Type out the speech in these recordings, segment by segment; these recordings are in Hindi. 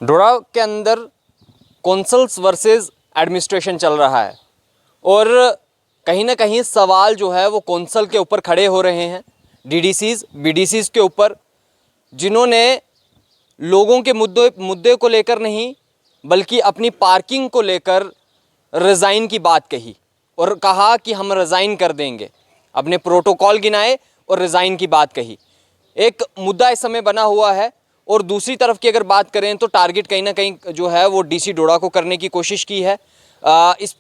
डोडा के अंदर कौंसल्स वर्सेस एडमिनिस्ट्रेशन चल रहा है और कहीं ना कहीं सवाल जो है वो कौंसल के ऊपर खड़े हो रहे हैं, डीडीसीज बीडीसीज के ऊपर, जिन्होंने लोगों के मुद्दे को लेकर नहीं बल्कि अपनी पार्किंग को लेकर रिज़ाइन की बात कही और कहा कि हम रिज़ाइन कर देंगे। अपने प्रोटोकॉल गिनाए और रिज़ाइन की बात कही। एक मुद्दा इस समय बना हुआ है। और दूसरी तरफ की अगर बात करें तो टारगेट कहीं ना कहीं जो है वो डीसी डोडा को करने की कोशिश की है। इस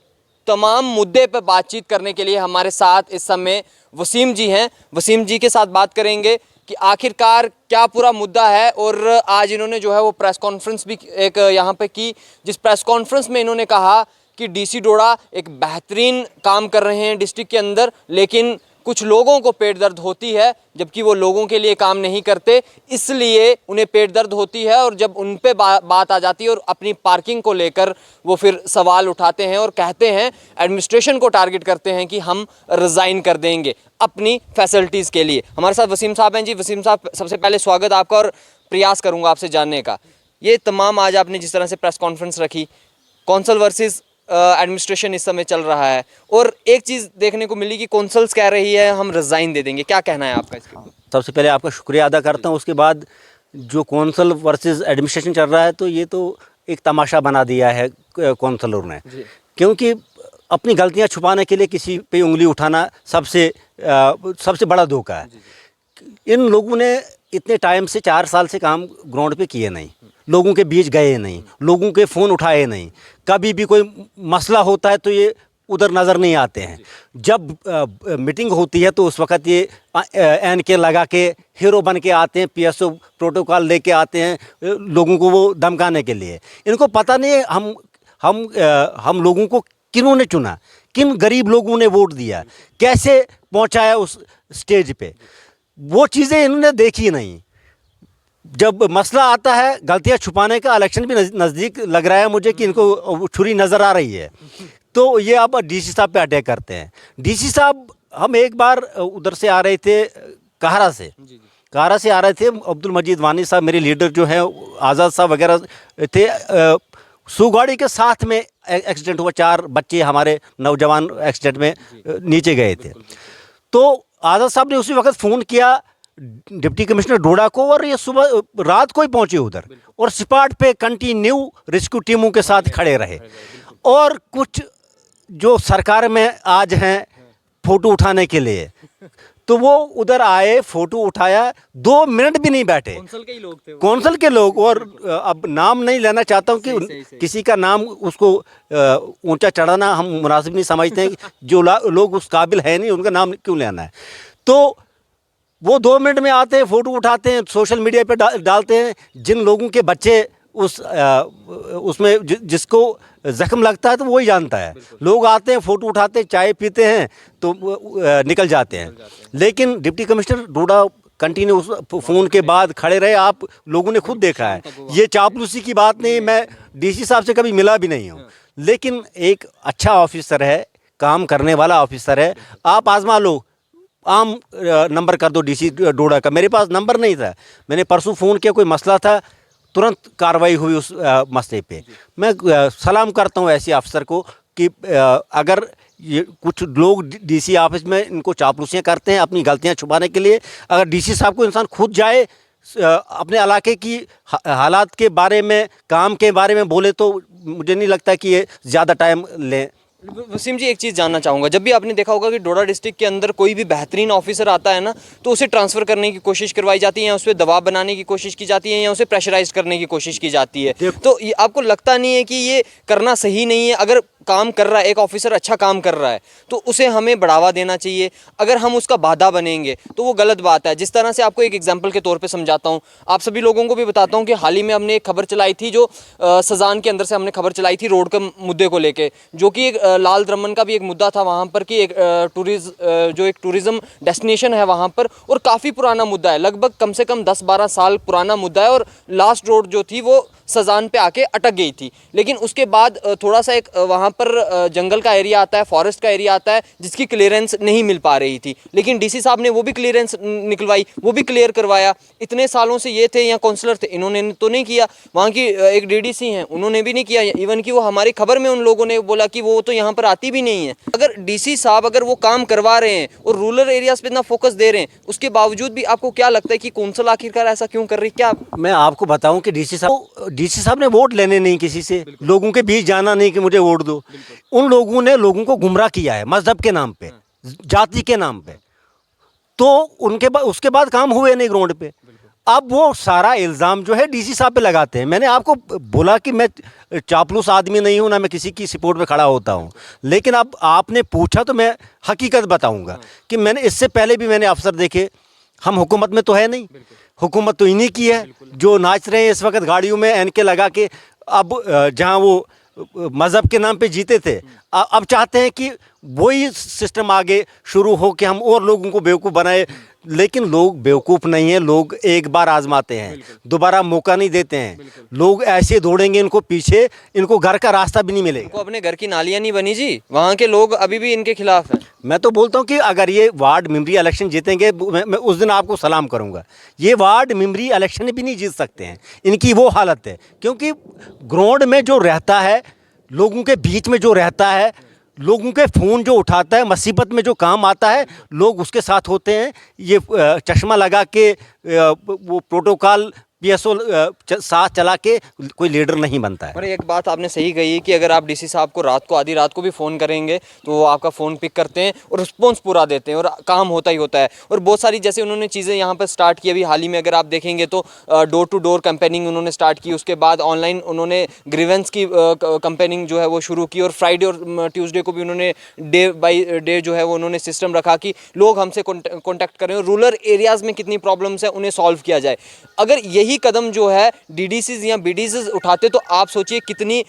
तमाम मुद्दे पर बातचीत करने के लिए हमारे साथ इस समय वसीम जी हैं। वसीम जी के साथ बात करेंगे कि आखिरकार क्या पूरा मुद्दा है। और आज इन्होंने जो है वो प्रेस कॉन्फ्रेंस भी एक यहाँ पे की, जिस प्रेस कॉन्फ्रेंस में इन्होंने कहा कि डीसी डोडा एक बेहतरीन काम कर रहे हैं डिस्ट्रिक्ट के अंदर, लेकिन कुछ लोगों को पेट दर्द होती है जबकि वो लोगों के लिए काम नहीं करते, इसलिए उन्हें पेट दर्द होती है। और जब उन पे बात आ जाती है और अपनी पार्किंग को लेकर वो फिर सवाल उठाते हैं और कहते हैं, एडमिनिस्ट्रेशन को टारगेट करते हैं कि हम रिज़ाइन कर देंगे अपनी फैसिलिटीज़ के लिए। हमारे साथ वसीम साहब हैं जी। वसीम साहब, सबसे पहले स्वागत आपका और प्रयास करूँगा आपसे जानने का, ये तमाम आज आपने जिस तरह से प्रेस कॉन्फ्रेंस रखी, कौंसल वर्सेस एडमिनिस्ट्रेशन इस समय चल रहा है और एक चीज़ देखने को मिली कि कौंसल्स कह रही है हम रिज़ाइन दे देंगे, क्या कहना है आपका इसके ऊपर? सबसे पहले आपका शुक्रिया अदा करता हूँ। उसके बाद जो कौंसल वर्सेस एडमिनिस्ट्रेशन चल रहा है, तो ये तो एक तमाशा बना दिया है कौंसलर ने, क्योंकि अपनी गलतियाँ छुपाने के लिए किसी पे उंगली उठाना सबसे बड़ा धोखा है। इन लोगों ने इतने टाइम से 4 साल से काम ग्राउंड पे किए नहीं, लोगों के बीच गए नहीं, लोगों के फ़ोन उठाए नहीं, कभी भी कोई मसला होता है तो ये उधर नज़र नहीं आते हैं। जब मीटिंग होती है तो उस वक़्त ये एन के लगा के हीरो बन के आते हैं, पीएसओ प्रोटोकॉल लेके आते हैं लोगों को वो धमकाने के लिए। इनको पता नहीं है हम लोगों को किन्होंने चुना, किन गरीब लोगों ने वोट दिया, कैसे पहुंचाया उस स्टेज पे, वो चीज़ें इन्होंने देखी नहीं। जब मसला आता है गलतियां छुपाने का, इलेक्शन भी नज़दीक लग रहा है मुझे कि इनको छुरी नज़र आ रही है, तो ये अब डीसी साहब पे अटैक करते हैं। डीसी साहब, हम एक बार उधर से आ रहे थे, काहरा से आ रहे थे, अब्दुल मजीद वानी साहब मेरे लीडर जो हैं, आज़ाद साहब वगैरह थे, सुगाड़ी के साथ में एक्सीडेंट हुआ, 4 बच्चे हमारे नौजवान एक्सीडेंट में नीचे गए थे। तो आज़ाद साहब ने उसी वक्त फ़ोन किया डिप्टी कमिश्नर डोडा को, और ये सुबह रात को ही पहुंचे उधर और स्पॉट पे कंटिन्यू रेस्क्यू टीमों के साथ खड़े रहे। और कुछ जो सरकार में आज हैं फ़ोटो उठाने के लिए, तो वो उधर आए, फ़ोटो उठाया, 2 मिनट भी नहीं बैठे। कौंसल के ही लोग थे, कौंसल के लोग। और अब नाम नहीं लेना चाहता हूँ कि किसी का नाम उसको ऊंचा चढ़ाना हम मुनासिब नहीं समझते हैं। जो लोग उस काबिल है नहीं, उनका नाम क्यों लेना है। तो वो 2 मिनट में आते हैं, फ़ोटो उठाते हैं, सोशल मीडिया पे डालते हैं। जिन लोगों के बच्चे उसमें जिसको ज़ख्म लगता है तो वही जानता है। लोग आते हैं, फ़ोटो उठाते हैं, चाय पीते हैं तो निकल जाते हैं। लेकिन डिप्टी कमिश्नर डोडा कंटिन्यू उस फ़ोन के बाद खड़े रहे। आप लोगों ने खुद देखा है, ये चापलूसी की बात नहीं। मैं डीसी साहब से कभी मिला भी नहीं हूँ, लेकिन एक अच्छा ऑफिसर है, काम करने वाला ऑफिसर है। आप आजमा लो, आम नंबर कर दो डीसी डोडा का। मेरे पास नंबर नहीं था, मैंने परसों फ़ोन किया, कोई मसला था, तुरंत कार्रवाई हुई उस मसले पे। मैं सलाम करता हूँ ऐसे अफसर को कि अगर ये कुछ लोग डीसी ऑफिस में इनको चापलूसियाँ करते हैं अपनी गलतियाँ छुपाने के लिए, अगर डीसी साहब को इंसान खुद जाए अपने इलाके की हालात के बारे में, काम के बारे में बोले, तो मुझे नहीं लगता कि ये ज़्यादा टाइम लें। वसीम जी, एक चीज़ जानना चाहूँगा, जब भी आपने देखा होगा कि डोडा डिस्ट्रिक्ट के अंदर कोई भी बेहतरीन ऑफिसर आता है ना, तो उसे ट्रांसफ़र करने की कोशिश करवाई जाती है, या उस पर दबाव बनाने की कोशिश की जाती है, या उसे प्रेशराइज करने की कोशिश की जाती है। तो ये आपको लगता नहीं है कि ये करना सही नहीं है? अगर काम कर रहा है एक ऑफिसर, अच्छा काम कर रहा है, तो उसे हमें बढ़ावा देना चाहिए। अगर हम उसका बाधा बनेंगे तो वो गलत बात है। जिस तरह से आपको एक एग्जांपल के तौर पे समझाता हूँ, आप सभी लोगों को भी बताता हूँ कि हाल ही में हमने एक खबर चलाई थी, जो सजान के अंदर से हमने खबर चलाई थी रोड के मुद्दे को लेके, जो कि एक लाल द्रमन का भी एक मुद्दा था वहाँ पर, कि एक टूरिज़्म डेस्टिनेशन है वहाँ पर, और काफ़ी पुराना मुद्दा है, लगभग कम से कम 10-12 साल पुराना मुद्दा है। और लास्ट रोड जो थी वो सजान पे आके अटक गई थी। लेकिन उसके बाद थोड़ा सा एक वहाँ पर जंगल का एरिया आता है, फॉरेस्ट का एरिया आता है, जिसकी क्लियरेंस नहीं मिल पा रही थी। लेकिन डीसी साहब ने वो भी क्लियरेंस निकलवाई, वो भी क्लियर करवाया। इतने सालों से ये थे यहाँ काउंसलर थे, इन्होंने तो नहीं किया। वहाँ की एक डीडीसी हैं, उन्होंने भी नहीं किया। इवन कि वो हमारी खबर में उन लोगों ने बोला कि वो तो यहाँ पर आती भी नहीं है। अगर डीसी साहब अगर वो काम करवा रहे हैं और रूरल एरियाज पे इतना फोकस दे रहे हैं, उसके बावजूद भी आपको क्या लगता है कि कौंसिल आखिरकार ऐसा क्यों कर रही है? क्या मैं आपको बताऊं कि डीसी साहब ने वोट लेने नहीं, किसी से लोगों के बीच जाना नहीं कि मुझे वोट दो। उन लोगों ने लोगों को गुमराह किया है मजहब के नाम पे, जाति के नाम पे। तो उनके बाद उसके बाद काम हुए नहीं ग्राउंड पे। अब वो सारा इल्ज़ाम जो है डीसी साहब पे लगाते हैं। मैंने आपको बोला कि मैं चापलूस आदमी नहीं हूँ, ना मैं किसी की सपोर्ट में खड़ा होता हूँ। लेकिन अब आपने पूछा तो मैं हकीकत बताऊँगा कि मैंने इससे पहले भी मैंने अफसर देखे। हम हुकूमत में तो है नहीं, हुकूमत तो इन्हीं की है जो नाच रहे हैं इस वक्त गाड़ियों में एनके लगा के। अब जहाँ वो मज़हब के नाम पे जीते थे, अब चाहते हैं कि वही सिस्टम आगे शुरू हो कि हम और लोगों को बेवकूफ़ बनाए। लेकिन लोग बेवकूफ़ नहीं हैं, लोग एक बार आजमाते हैं, दोबारा मौका नहीं देते हैं। लोग ऐसे दौड़ेंगे इनको पीछे, इनको घर का रास्ता भी नहीं मिलेगा। इनको अपने घर की नालियाँ नहीं बनी जी, वहाँ के लोग अभी भी इनके खिलाफ हैं। मैं तो बोलता हूँ कि अगर ये वार्ड मेंबरी इलेक्शन जीतेंगे, मैं उस दिन आपको सलाम करूँगा। ये वार्ड मेंबरी इलेक्शन भी नहीं जीत सकते हैं, इनकी वो हालत है। क्योंकि ग्राउंड में जो रहता है, लोगों के बीच में जो रहता है, लोगों के फ़ोन जो उठाता है, मुसीबत में जो काम आता है, लोग उसके साथ होते हैं। ये चश्मा लगा के वो प्रोटोकॉल पीएसओ साथ चला के कोई लीडर नहीं बनता है। पर एक बात आपने सही कही कि अगर आप डीसी साहब को रात को, आधी रात को भी फ़ोन करेंगे तो वो आपका फ़ोन पिक करते हैं और रिस्पॉन्स पूरा देते हैं और काम होता ही होता है। और बहुत सारी जैसे उन्होंने चीज़ें यहाँ पर स्टार्ट की, अभी हाल ही में अगर आप देखेंगे तो डोर टू डोर कैंपेनिंग उन्होंने स्टार्ट की। उसके बाद ऑनलाइन उन्होंने ग्रीवेंस की कैंपेनिंग जो है वो शुरू की। और फ्राइडे और ट्यूसडे को भी उन्होंने डे बाई डे जो है वो उन्होंने सिस्टम रखा कि लोग हमसे कॉन्टैक्ट करें और रूरल एरियाज़ में कितनी प्रॉब्लम्स हैं उन्हें सॉल्व किया जाए। अगर यही कदम जो है डीडीसीज या बीडीसीज उठाते तो आप सोचिए कितनी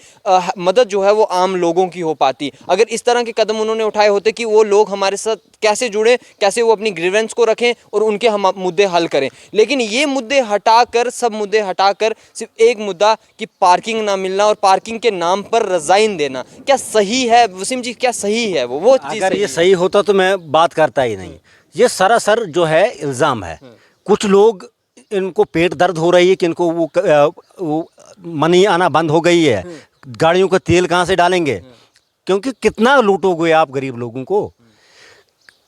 मदद जो है वो आम लोगों की हो पाती। अगर इस तरह के कदम उन्होंने उठाए होते कि वो लोग हमारे साथ कैसे जुड़े, कैसे वो अपनी ग्रीवेंस को रखें और उनके हम मुद्दे हल करें। लेकिन ये मुद्दे हटाकर, सब मुद्दे हटाकर सिर्फ एक मुद्दा कि पार्किंग ना मिलना और पार्किंग के नाम पर रिजाइन देना, क्या सही है वसीम जी? क्या सही है वो चीज़? अगर ये सही होता तो मैं बात करता ही नहीं। ये सरासर जो है इल्ज़ाम है। कुछ लोग, इनको पेट दर्द हो रही है कि इनको वो मनी आना बंद हो गई है, गाड़ियों का तेल कहाँ से डालेंगे? क्योंकि कितना लूटोगे आप गरीब लोगों को।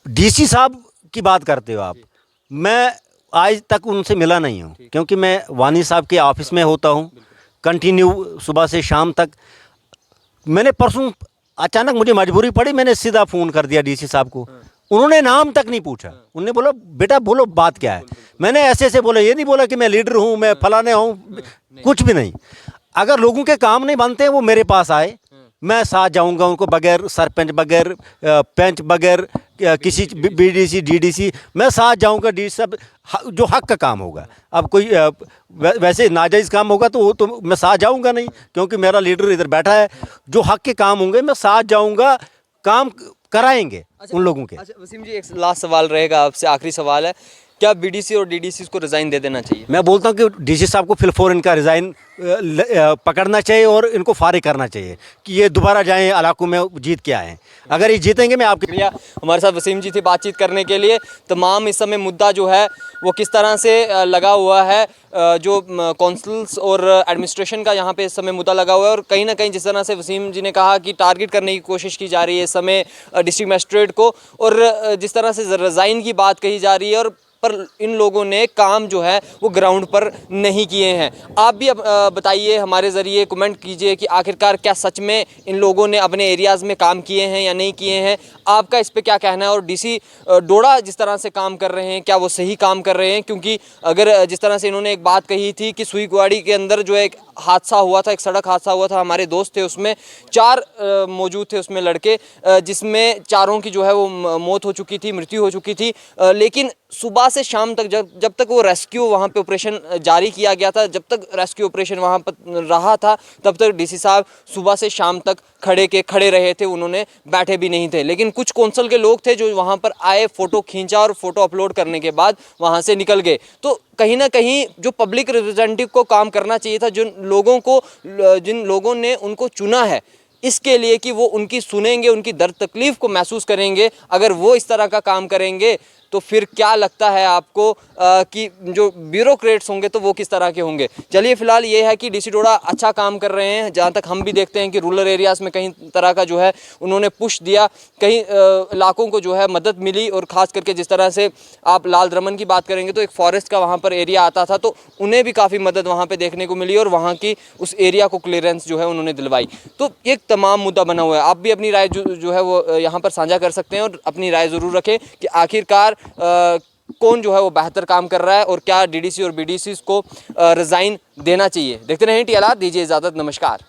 डीसी साहब की बात करते हो आप, मैं आज तक उनसे मिला नहीं हूँ क्योंकि मैं वानी साहब के ऑफिस में होता हूँ कंटिन्यू सुबह से शाम तक। मैंने परसों अचानक मुझे मजबूरी पड़ी, मैंने सीधा फ़ोन कर दिया डीसी साहब को। उन्होंने नाम तक नहीं पूछा। उन्होंने बोला बेटा बोलो बात क्या है। मैंने ऐसे ऐसे बोला, ये नहीं बोला कि मैं लीडर हूँ, मैं फलाने हूँ, कुछ भी नहीं। अगर लोगों के काम नहीं बनते हैं वो मेरे पास आए, मैं साथ जाऊंगा उनको, बगैर सरपंच, बगैर पंच, बगैर किसी बीडीसी डीडीसी, मैं साथ जाऊंगा। डीसी साहब जो हक का काम होगा, अब कोई वैसे नाजायज़ काम होगा तो वो तो मैं साथ जाऊंगा नहीं, क्योंकि मेरा लीडर इधर बैठा है। जो हक के काम होंगे मैं साथ जाऊंगा, काम कराएंगे उन लोगों के। अच्छा वसीम जी, एक लास्ट सवाल रहेगा आपसे, आखिरी सवाल है, क्या बीडीसी और डीडीसी को रिजाइन दे देना चाहिए? मैं बोलता हूँ कि डीसी साहब को फिलफोर इनका रिज़ाइन पकड़ना चाहिए और इनको फारिग करना चाहिए कि ये दोबारा जाएं इलाकों में जीत के आएँ। अगर ये जीतेंगे मैं आपके शुक्रिया। हमारे साथ वसीम जी थे बातचीत करने के लिए। तमाम इस समय मुद्दा जो है वो किस तरह से लगा हुआ है, जो कौंसल्स और एडमिनिस्ट्रेशन का यहाँ पे इस समय मुद्दा लगा हुआ है। और कहीं ना कहीं जिस तरह से वसीम जी ने कहा कि टारगेट करने की कोशिश की जा रही है इस समय डिस्ट्रिक्ट मजिस्ट्रेट को, और जिस तरह से रिज़ाइन की बात कही जा रही है, और पर इन लोगों ने काम जो है वो ग्राउंड पर नहीं किए हैं। आप भी बताइए, हमारे ज़रिए कमेंट कीजिए कि आखिरकार क्या सच में इन लोगों ने अपने एरियाज़ में काम किए हैं या नहीं किए हैं। आपका इस पे क्या कहना है? और डीसी डोडा जिस तरह से काम कर रहे हैं, क्या वो सही काम कर रहे हैं? क्योंकि अगर जिस तरह से इन्होंने एक बात कही थी कि सुईगुआड़ी के अंदर जो एक हादसा हुआ था, एक सड़क हादसा हुआ था, हमारे दोस्त थे उसमें, 4 मौजूद थे उसमें लड़के, जिसमें 4 की जो है वो मौत हो चुकी थी, मृत्यु हो चुकी थी। लेकिन सुबह से शाम तक जब तक वो रेस्क्यू वहाँ पे ऑपरेशन जारी किया गया था, जब तक रेस्क्यू ऑपरेशन वहाँ पर रहा था, तब तक डीसी साहब सुबह से शाम तक खड़े रहे थे, उन्होंने बैठे भी नहीं थे। लेकिन कुछ कौंसल के लोग थे जो वहाँ पर आए, फ़ोटो खींचा और फोटो अपलोड करने के बाद वहाँ से निकल गए। तो कहीं ना कहीं जो पब्लिक रिप्रेजेंटेटिव को काम करना चाहिए था, जिन लोगों ने उनको चुना है इसके लिए कि वो उनकी सुनेंगे, उनकी दर्द तकलीफ़ को महसूस करेंगे, अगर वो इस तरह का काम करेंगे तो फिर क्या लगता है आपको कि जो ब्यूरोक्रेट्स होंगे तो वो किस तरह के होंगे। चलिए फ़िलहाल ये है कि डीसी डोडा अच्छा काम कर रहे हैं, जहाँ तक हम भी देखते हैं कि रूरल एरियाज़ में कहीं तरह का जो है उन्होंने पुश दिया, कई इलाकों को जो है मदद मिली। और ख़ास करके जिस तरह से आप लाल द्रमन की बात करेंगे तो एक फॉरेस्ट का वहाँ पर एरिया आता था, तो उन्हें भी काफ़ी मदद वहाँ पर देखने को मिली और वहाँ की उस एरिया को क्लियरेंस जो है उन्होंने दिलवाई। तो एक तमाम मुद्दा बना हुआ है। आप भी अपनी राय जो है वो यहाँ पर साझा कर सकते हैं और अपनी राय ज़रूर रखें कि आखिरकार कौन जो है वो बेहतर काम कर रहा है और क्या डीडीसी और बीडीसी को रिज़ाइन देना चाहिए। देखते रहें TLR, दीजिए इजाज़त, नमस्कार।